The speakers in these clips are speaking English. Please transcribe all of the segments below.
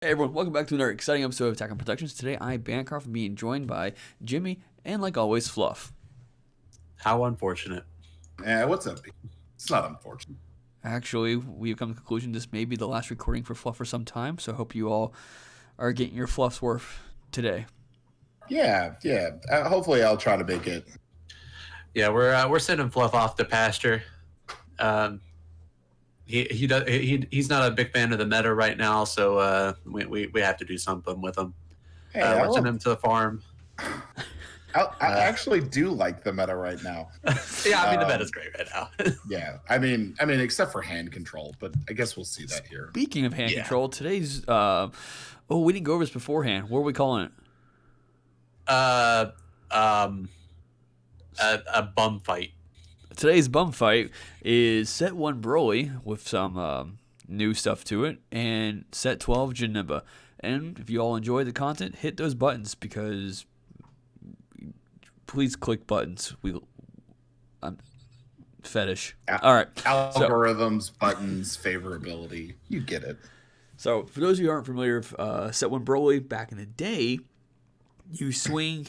Hey everyone, welcome back to another exciting episode of Attack on Productions. Today I'm Bancroft, being joined by Jimmy and, like always, Fluff. How unfortunate. What's up? It's not unfortunate. Actually, we've come to the conclusion this may be the last recording for Fluff for some time, so I hope you all are getting your Fluff's worth today. Yeah. Hopefully, I'll try to make it. Yeah, we're sending Fluff off the pasture. He's not a big fan of the meta right now, so we have to do something with him. Hey, we're sending him to the farm. I actually do like the meta right now. Yeah, I mean the meta's great right now. Yeah, I mean, except for hand control, but I guess we'll see that here. Speaking of hand control, today's we didn't go over this beforehand. What are we calling it? A bum fight. Today's bum fight is set 1 Broly with some new stuff to it, and set 12 Janemba. And if you all enjoy the content, hit those buttons because please click buttons. I'm fetish. All right. Algorithms, buttons, favorability. You get it. So for those of you who aren't familiar with set 1 Broly, back in the day, you swing,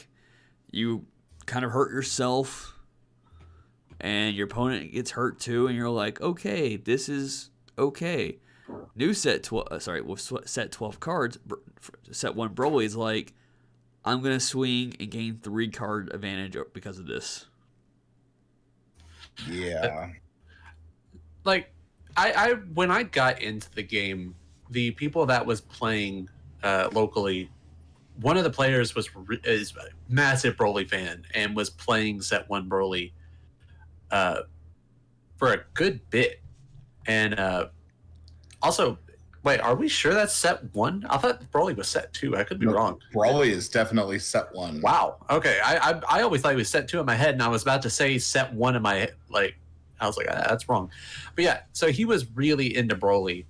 you kind of hurt yourself, and your opponent gets hurt too, and you're like, okay, this is okay. New set 12, with set 12 cards, set 1 Broly is like, I'm going to swing and gain 3 card advantage because of this. Yeah. Like, I when I got into the game, the people that was playing locally, one of the players is a massive Broly fan and was playing set 1 Broly for a good bit. And also, wait, are we sure that's set 1? I thought Broly was set 2. I could be wrong. Broly is definitely set 1. Wow. Okay. I always thought it was set 2 in my head, and I was about to say set 1 in my head. Like, I was like, that's wrong. But yeah, so he was really into Broly.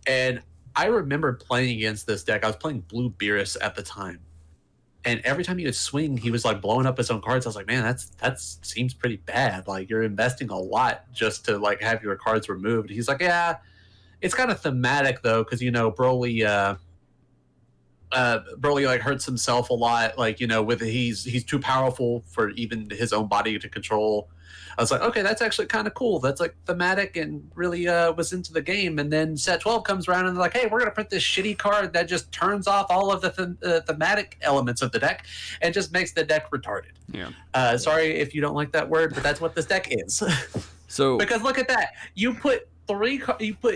And I remember playing against this deck. I was playing Blue Beerus at the time. And every time he would swing, he was like blowing up his own cards. I was like, man, that seems pretty bad. Like, you're investing a lot just to like have your cards removed. He's like, yeah, it's kind of thematic though, because Broly like hurts himself a lot. Like, with he's too powerful for even his own body to control. I was like, okay, that's actually kind of cool. That's like thematic and really was into the game. And then set 12 comes around and they're like, hey, we're going to print this shitty card that just turns off all of the thematic elements of the deck and just makes the deck retarded. Yeah. Sorry if you don't like that word, but that's what this deck is. So because look at that. You put one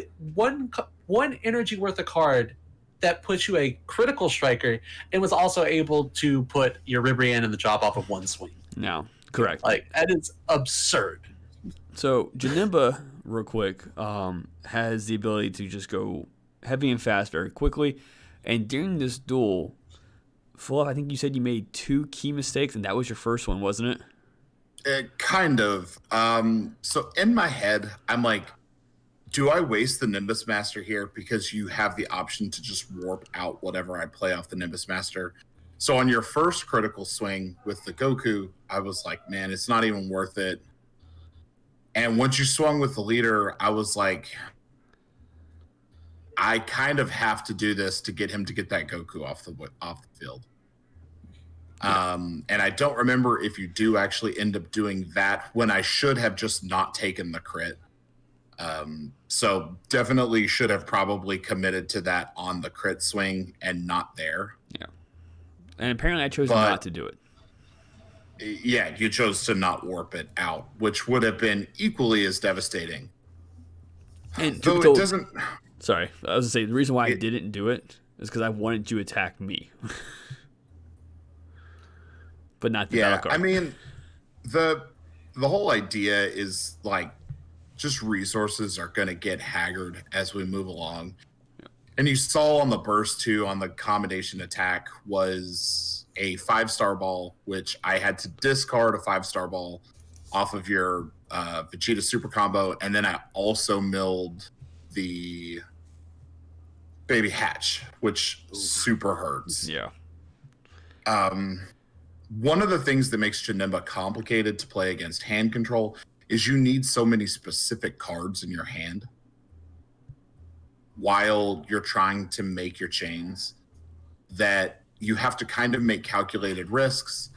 energy worth of card that puts you a critical striker and was also able to put your Ribrianne in the job off of one swing. No. Correct. Like, that is absurd. So Janemba, real quick, has the ability to just go heavy and fast very quickly. And during this duel, Fluff, I think you said you made 2 key mistakes, and that was your first one, wasn't it? Kind of. So in my head, I'm like, do I waste the Nimbus Master here? Because you have the option to just warp out whatever I play off the Nimbus Master. So on your first critical swing with the Goku, I was like, man, it's not even worth it. And once you swung with the leader, I was like, I kind of have to do this to get him to get that Goku off the field. Yeah. And I don't remember if you do actually end up doing that when I should have just not taken the crit. So definitely should have probably committed to that on the crit swing and not there. Yeah. And apparently I chose not to do it. Yeah, you chose to not warp it out, which would have been equally as devastating. And though it doesn't... Sorry, I was going to say, the reason why I didn't do it is because I wanted you to attack me. But not the battle card. I mean, the whole idea is, like, just resources are going to get haggard as we move along. And you saw on the burst, too, on the combination attack, was a 5-star ball, which I had to discard a 5-star ball off of your Vegeta super combo. And then I also milled the Baby Hatch, which super hurts. Yeah. One of the things that makes Janemba complicated to play against hand control is you need so many specific cards in your hand. while you're trying to make your chains that you have to kind of make calculated risks.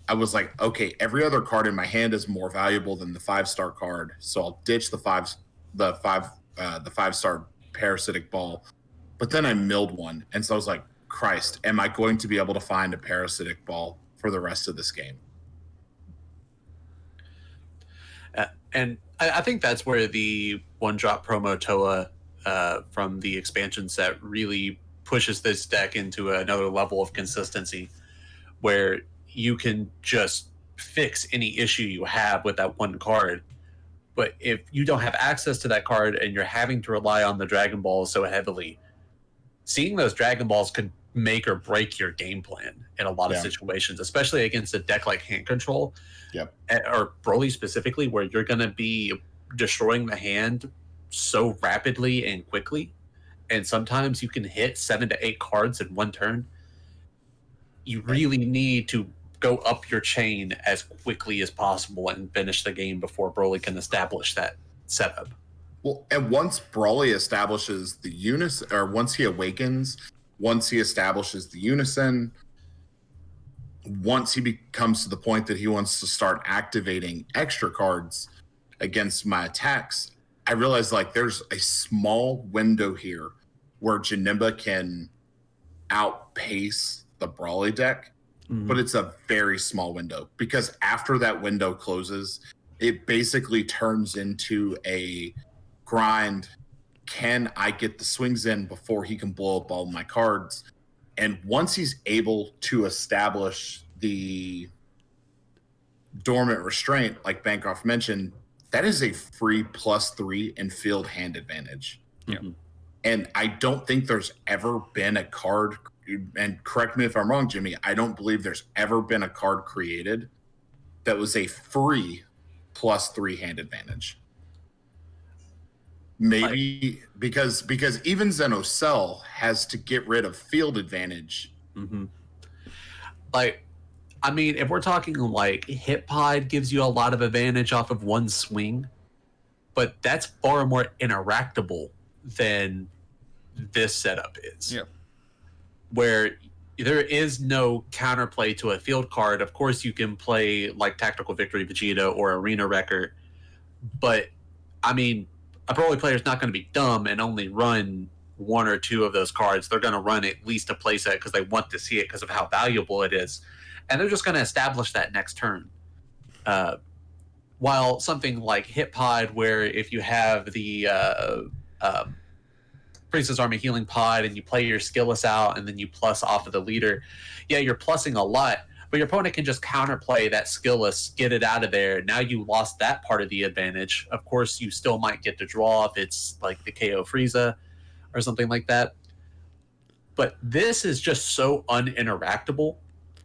I was like, okay, every other card in my hand is more valuable than the 5-star card, so I'll ditch the 5-star parasitic ball. But then I milled one, and so I was like, Christ, am I going to be able to find a parasitic ball for the rest of this game? And I think that's where the one-drop promo Toa from the expansion set really pushes this deck into another level of consistency, where you can just fix any issue you have with that one card. But if you don't have access to that card and you're having to rely on the Dragon Balls so heavily, seeing those Dragon Balls could make or break your game plan in a lot of situations, especially against a deck like Hand Control, or Broly specifically, where you're going to be destroying the hand so rapidly and quickly. And sometimes you can hit 7 to 8 cards in one turn. You really need to go up your chain as quickly as possible and finish the game before Broly can establish that setup. Well, and once Broly establishes the unison, or once he awakens, once he establishes the unison, once he becomes to the point that he wants to start activating extra cards against my attacks, I realized like there's a small window here where Janemba can outpace the Broly deck, but it's a very small window, because after that window closes, it basically turns into a grind. Can I get the swings in before he can blow up all my cards? And once he's able to establish the dormant restraint, like Bancroft mentioned, that is a free +3 in field hand advantage. Yeah. And I don't think there's ever been a card, and correct me if I'm wrong, Jimmy, I don't believe there's ever been a card created that was a free +3 hand advantage. Maybe because even Xenocell has to get rid of field advantage. Like, I mean, if we're talking like Hit Pod gives you a lot of advantage off of one swing, but that's far more interactable than this setup is. Yeah. Where there is no counterplay to a field card. Of course, you can play like Tactical Victory Vegeta or Arena Wrecker, but I mean, a Broly player is not going to be dumb and only run 1 or 2 of those cards. They're going to run at least a playset because they want to see it because of how valuable it is. And they're just going to establish that next turn. While something like Hit Pod, where if you have the Priestess Army Healing Pod and you play your skillless out and then you plus off of the leader, yeah, you're plussing a lot, but your opponent can just counterplay that skillless, get it out of there. Now you lost that part of the advantage. Of course, you still might get to draw if it's like the KO Frieza or something like that. But this is just so uninteractable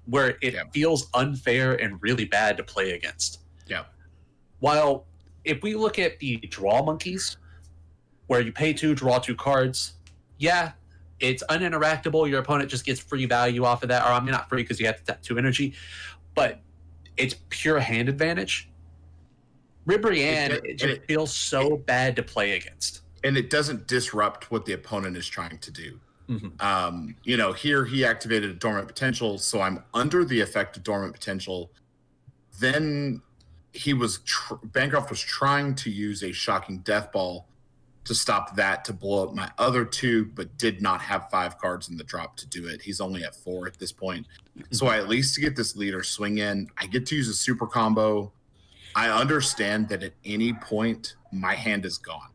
where it feels unfair and really bad to play against. Yeah. While if we look at the draw monkeys, where you pay 2, draw 2 cards, yeah, it's uninteractable. Your opponent just gets free value off of that. Or I mean, not free because you have to tap 2 energy, but it's pure hand advantage. Ribrianne, it just feels so bad to play against. And it doesn't disrupt what the opponent is trying to do. Here he activated a dormant potential, so I'm under the effect of dormant potential. Then he was Bancroft was trying to use a shocking death ball to stop that, to blow up my other 2, but did not have 5 cards in the drop to do it. He's only at 4 at this point. So I at least get this leader swing in. I get to use a super combo. I understand that at any point my hand is gone.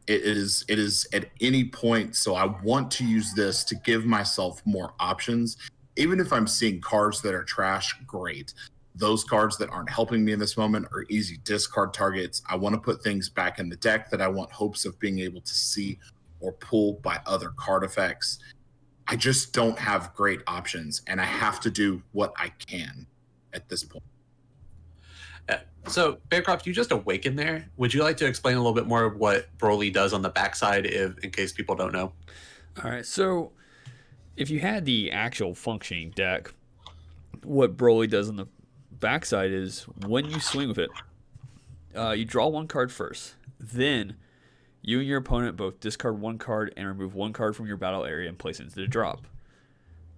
It is at any point. So I want to use this to give myself more options. Even if I'm seeing cards that are trash, great. Those cards that aren't helping me in this moment are easy discard targets. I want to put things back in the deck that I want hopes of being able to see or pull by other card effects. I just don't have great options, and I have to do what I can at this point. So, Bancroft, you just awakened there. Would you like to explain a little bit more of what Broly does on the backside, in case people don't know? All right, so if you had the actual functioning deck, what Broly does on the backside is when you swing with it, you draw 1 card first. Then You and your opponent both discard one card and remove one card from your battle area and place it into the drop.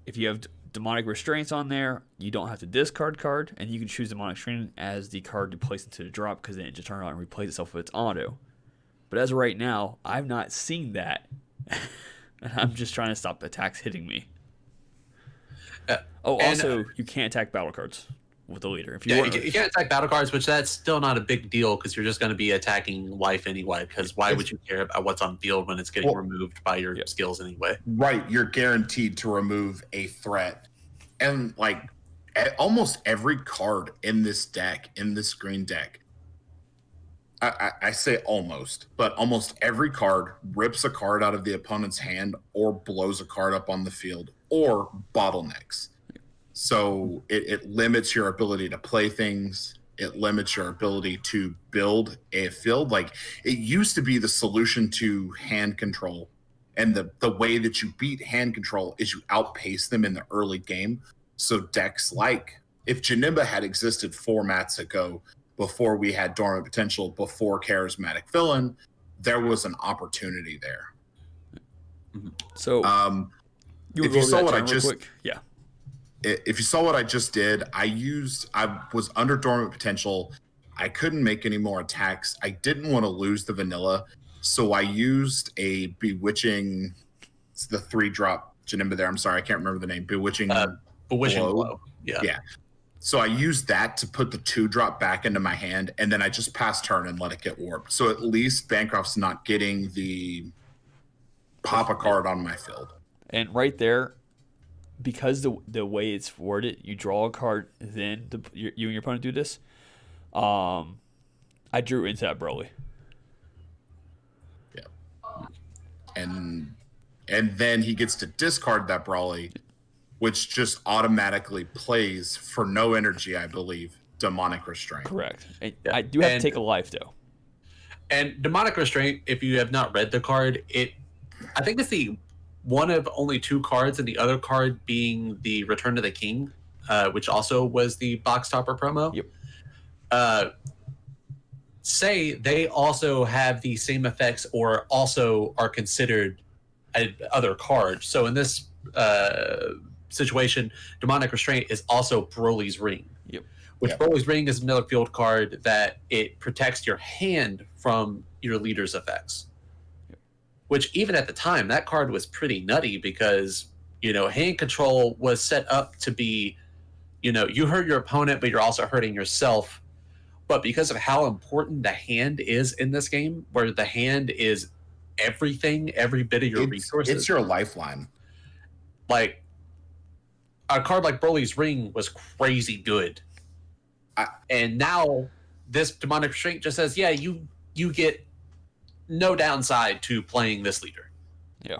If you have demonic restraints on there, you don't have to discard card, and you can choose demonic restraint as the card to place into the drop because then it just turns on and replays itself with its auto. But as of right now, I've not seen that, and I'm just trying to stop attacks hitting me. Also, you can't attack battle cards with the leader. If you can't attack battle cards, which that's still not a big deal because you're just going to be attacking life anyway. Because why would you care about what's on field when it's getting removed by your skills anyway? Right, you're guaranteed to remove a threat, and like almost every card in this deck, in this green deck, I say almost, but almost every card rips a card out of the opponent's hand or blows a card up on the field or bottlenecks. So it limits your ability to play things. It limits your ability to build a field. Like, it used to be the solution to hand control. And the way that you beat hand control is you outpace them in the early game. So decks like, if Janemba had existed formats ago, before we had Dormant Potential, before Charismatic Villain, there was an opportunity there. So, if you saw what I just... quick? Yeah. If you saw what I just did, I was under Dormant Potential. I couldn't make any more attacks. I didn't want to lose the vanilla, so I used a Bewitching, it's the 3-drop Janemba there. I'm sorry, I can't remember the name. Bewitching Blow. Yeah. So I used that to put the 2-drop back into my hand, and then I just passed turn and let it get warped. So at least Bancroft's not getting the pop a card on my field. And right there, because the way it's worded, you draw a card, then you and your opponent do this. I drew into that Broly. Yeah. And then he gets to discard that Broly, which just automatically plays for no energy, I believe, Demonic Restraint. Correct. I do have to take a life, though. And Demonic Restraint, if you have not read the card, I think it's the one of only 2 cards, and the other card being the Return to the King, which also was the box topper promo. Yep. Say they also have the same effects or also are considered other cards. So in this situation, Demonic Restraint is also Broly's Ring. Yep. Broly's Ring is another field card that it protects your hand from your leader's effects. Yep. Which even at the time, that card was pretty nutty because, hand control was set up to be, you hurt your opponent, but you're also hurting yourself. But because of how important the hand is in this game, where the hand is everything, every bit of your resources. It's your lifeline. Like, a card like Broly's Ring was crazy good. And now this Demonic Restraint just says, yeah, you get no downside to playing this leader. Yeah.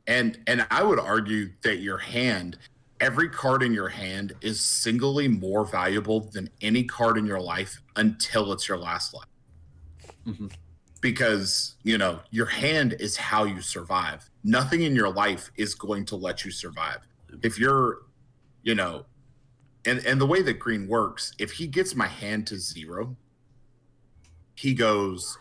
And I would argue that every card in your hand is singly more valuable than any card in your life until it's your last life. Mm-hmm. Because, your hand is how you survive. Nothing in your life is going to let you survive. If you're, and the way that green works, if he gets my hand to 0, he goes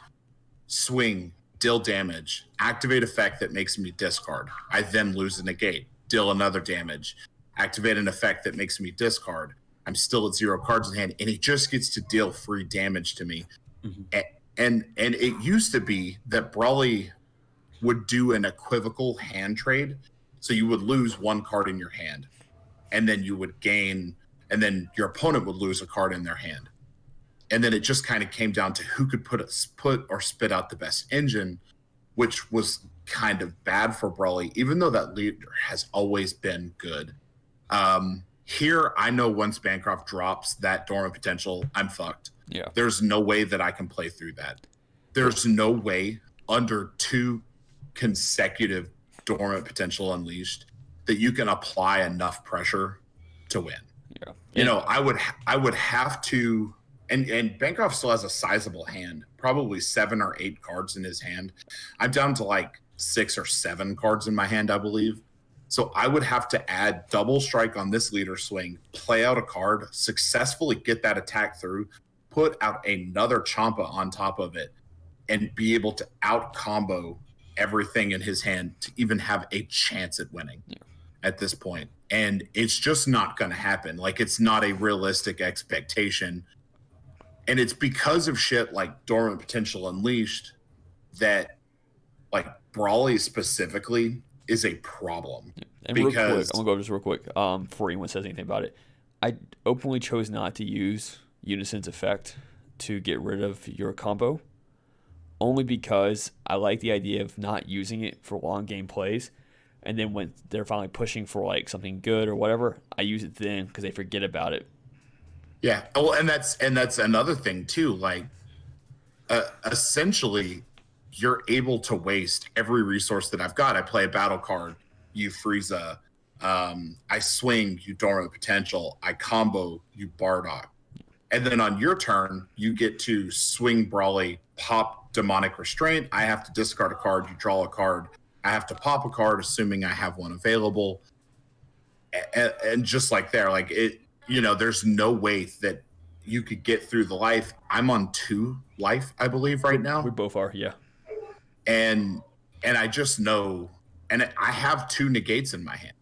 swing, deal damage, activate effect that makes me discard. I then lose a negate, deal another damage, activate an effect that makes me discard. I'm still at 0 cards in hand, and he just gets to deal free damage to me. Mm-hmm. And it used to be that Broly would do an equivocal hand trade. So you would lose 1 card in your hand, and then you would gain, and then your opponent would lose a card in their hand. And then it just kind of came down to who could put or spit out the best engine, which was kind of bad for Broly, even though that leader has always been good. Here, I know once Bancroft drops that Dormant Potential, I'm fucked. Yeah. There's no way that I can play through that. There's no way under 2 consecutive Dormant Potential Unleashed that you can apply enough pressure to win. Yeah. I would have to, and Bancroft still has a sizable hand, probably 7 or 8 cards in his hand. I'm down to like 6 or 7 cards in my hand, I believe. So I would have to add double strike on this leader swing, play out a card, successfully get that attack through, put out another Champa on top of it, and be able to out combo everything in his hand to even have a chance at winning at this point. And it's just not going to happen. Like, it's not a realistic expectation. And it's because of shit like Dormant Potential Unleashed that, like, Brawly specifically is a problem. And real quick, I'm going to go just real quick before anyone says anything about it. I openly chose not to use Unison's effect to get rid of your combo, only because I like the idea of not using it for long game plays. And then when they're finally pushing for like something good or whatever, I use it then because they forget about it. Yeah. Well, and that's another thing too. Like, essentially, you're able to waste every resource that I've got. I play a battle card, you Frieza. I swing, you Dormant Potential. I combo, you Bardock. And then on your turn, you get to swing Brawly, pop Demonic Restraint. I have to discard a card, you draw a card. I have to pop a card, assuming I have one available. And just like there, like it, you know, there's no way that you could get through the life. I'm on 2 life, I believe, right now. We both are, yeah. And I just know, and I have 2 negates in my hand.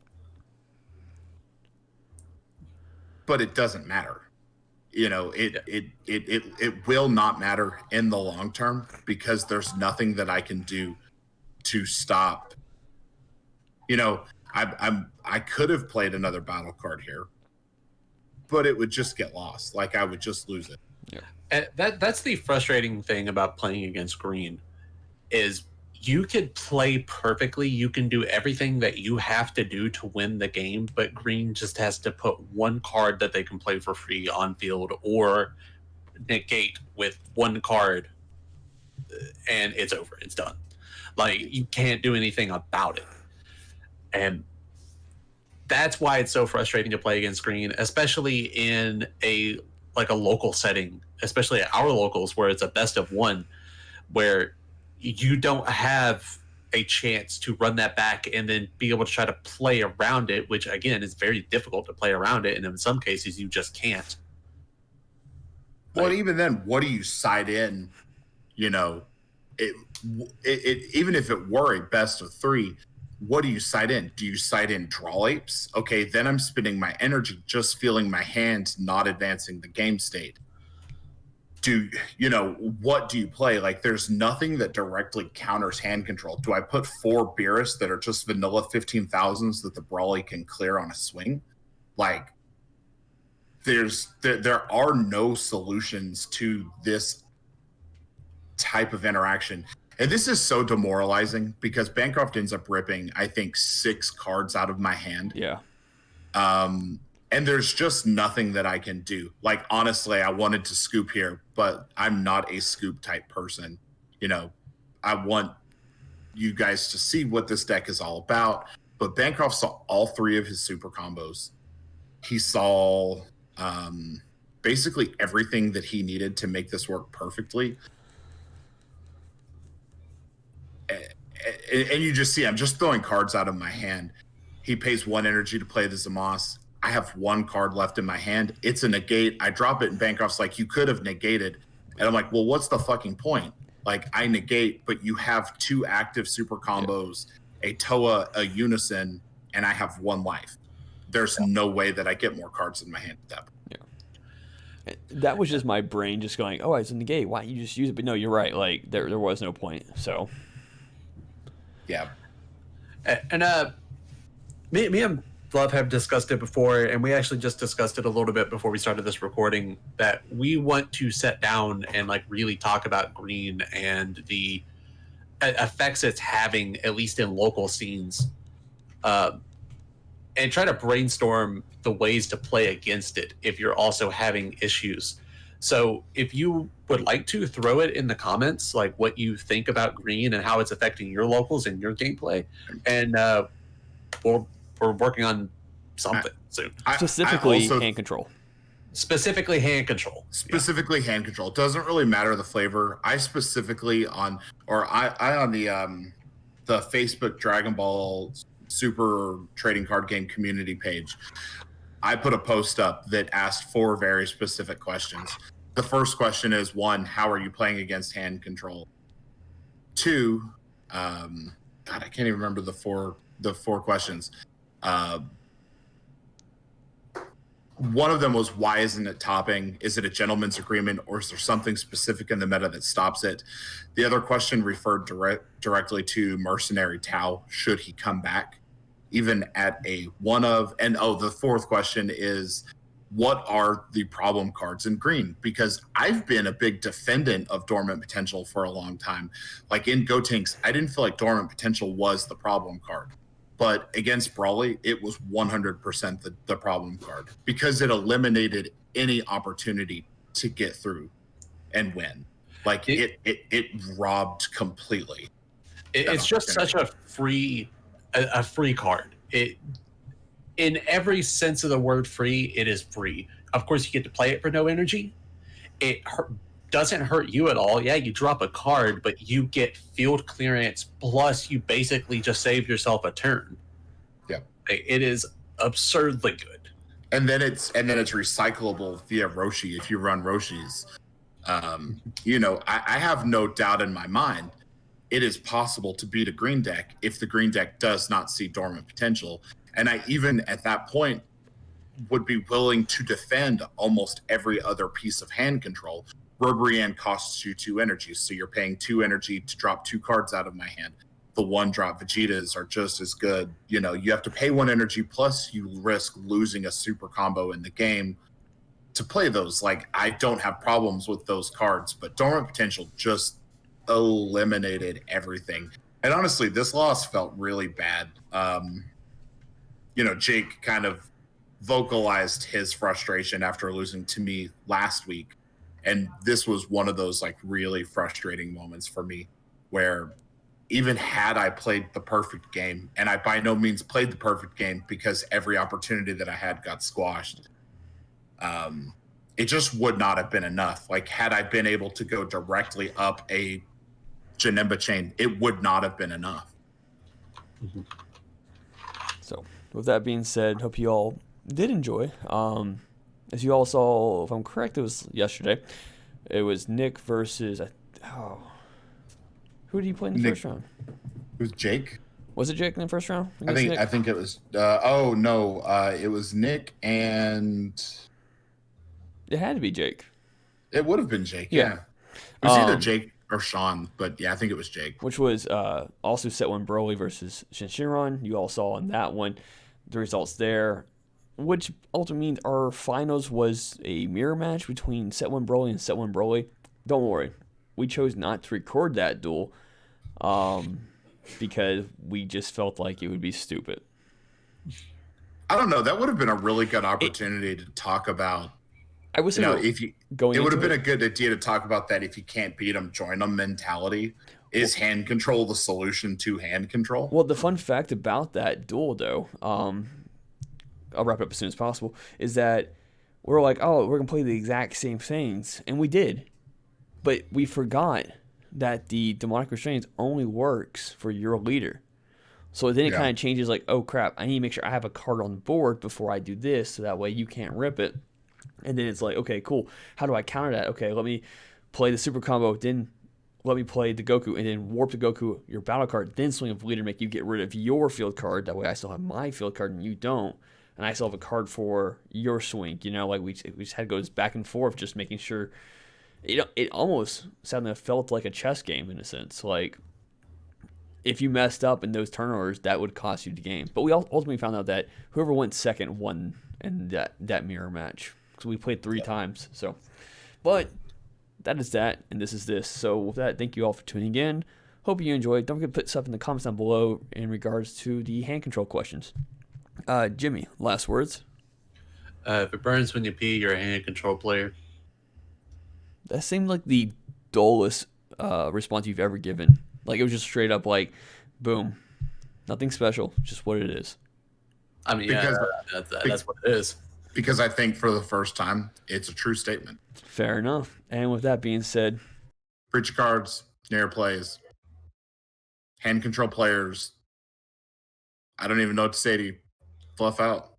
But it doesn't matter. You know, it will not matter in the long term because there's nothing that I can do to stop. You know, I could have played another battle card here, but it would just get lost. Like, I would just lose it. Yeah. And that's the frustrating thing about playing against green is you could play perfectly. You can do everything that you have to do to win the game, but green just has to put one card that they can play for free on field or negate with one card, and it's over. It's done. Like, you can't do anything about it. And that's why it's so frustrating to play against green, especially in a local setting, especially at our locals where it's a best of one, where you don't have a chance to run that back and then be able to try to play around it, which again is very difficult to play around it, and in some cases you just can't. Well, even then, what do you side in? You know, it even if it were a best of 3, what do you side in? Do you side in Draw Apes? Okay, then I'm spending my energy just feeling my hand not advancing the game state. What do you play? Like, there's nothing that directly counters hand control. Do I put 4 Beerus that are just vanilla 15,000s that the Brawly can clear on a swing? Like, there are no solutions to this type of interaction. And this is so demoralizing because Bancroft ends up ripping, I think, 6 cards out of my hand. Yeah. And there's just nothing that I can do. Like, honestly, I wanted to scoop here, but I'm not a scoop type person. You know, I want you guys to see what this deck is all about. But Bancroft saw all 3 of his super combos. He saw basically everything that he needed to make this work perfectly. And you just see, I'm just throwing cards out of my hand. He pays 1 energy to play the Zamos. I have 1 card left in my hand. It's a negate. I drop it, and Bancroft's like, you could have negated. And I'm like, well, what's the fucking point? Like, I negate, but you have 2 active super combos, a Toa, a Unison, and I have 1 life. There's no way that I get more cards in my hand at that point. Yeah. That was just my brain just going, oh, it's a negate. Why don't you just use it? But no, you're right. Like, there was no point. So, yeah. And me and Love have discussed it before, and we actually just discussed it a little bit before we started this recording, that we want to sit down and like really talk about green and the effects it's having, at least in local scenes, and try to brainstorm the ways to play against it if you're also having issues. So if you would like to throw it in the comments, like what you think about green and how it's affecting your locals and your gameplay, and we're working on something soon. Specifically hand control. Specifically hand control. Specifically hand control. It doesn't really matter the flavor. I specifically on the Facebook Dragon Ball Super Trading Card Game community page, I put a post up that asked 4 very specific questions. The first question is, 1, how are you playing against hand control? Two, God, I can't even remember the four questions. One of them was, why isn't it topping? Is it a gentleman's agreement, or is there something specific in the meta that stops it? The other question referred directly to Mercenary Tau, should he come back, even at a one of. And the fourth question is, what are the problem cards in green? Because I've been a big defendant of Dormant Potential for a long time. Like in Gotenks, I didn't feel like Dormant Potential was the problem card. But against Brawly, it was 100% the problem card, because it eliminated any opportunity to get through and win. Like it robbed completely. It's just such a free card. In every sense of the word free, it is free. Of course, you get to play it for no energy. It doesn't hurt you at all. Yeah, you drop a card, but you get field clearance, plus you basically just save yourself a turn. Yeah, it is absurdly good. And then it's recyclable via Roshi if you run Roshis. I have no doubt in my mind it is possible to beat a green deck if the green deck does not see Dormant Potential. And I even at that point would be willing to defend almost every other piece of hand control. Robrian costs you 2 energy, so you're paying 2 energy to drop 2 cards out of my hand. The 1-drop Vegetas are just as good. You have to pay 1 energy, plus you risk losing a super combo in the game to play those. Like, I don't have problems with those cards, but Dormant Potential just eliminated everything. And honestly, this loss felt really bad. Jake kind of vocalized his frustration after losing to me last week. And this was one of those like really frustrating moments for me, where even had I played the perfect game, and I by no means played the perfect game because every opportunity that I had got squashed, it just would not have been enough. Like, had I been able to go directly up a Janemba chain, it would not have been enough. Mm-hmm. So with that being said, hope you all did enjoy. As you all saw, if I'm correct, it was yesterday. It was Nick versus who did you play in the first round? It was Jake. Was it Jake in the first round? I think it was. It was Nick, and it had to be Jake. It would have been Jake. Yeah. It was either Jake or Sean, but yeah, I think it was Jake. Which was also set 1 Broly versus Shinshinron. You all saw in that one the results there, which ultimately means our finals was a mirror match between set 1 Broly and set 1 Broly. Don't worry, we chose not to record that duel because we just felt like it would be stupid. I don't know. That would have been a really good opportunity to talk about. I would say, it would have been a good idea to talk about that. If you can't beat them, join them mentality. Is hand control the solution to hand control? Well, the fun fact about that duel, though, I'll wrap it up as soon as possible, is that we're like, oh, we're going to play the exact same things. And we did. But we forgot that the demonic restraints only works for your leader. So then it kind of changes like, oh, crap, I need to make sure I have a card on the board before I do this, so that way you can't rip it. And then it's like, okay, cool. How do I counter that? Okay, let me play the super combo, then let me play the Goku, and then warp the Goku, your battle card, then swing of leader, make you get rid of your field card. That way I still have my field card and you don't. And I still have a card for your swing. Like we just had to go back and forth, just making sure. It almost felt like a chess game in a sense. Like, if you messed up in those turnovers, that would cost you the game. But we ultimately found out that whoever went second won in that mirror match. Because we played 3 times. So, but that is that, and this is this. So with that, thank you all for tuning in. Hope you enjoyed. Don't forget to put stuff in the comments down below in regards to the hand control questions. Jimmy, last words. If it burns when you pee, you're a hand control player. That seemed like the dullest response you've ever given. Like, it was just straight up like, boom, nothing special, just what it is. I mean, that's what it is. Because I think for the first time, it's a true statement. Fair enough. And with that being said, preacher cards, snare plays, hand control players. I don't even know what to say to you. Fluff out.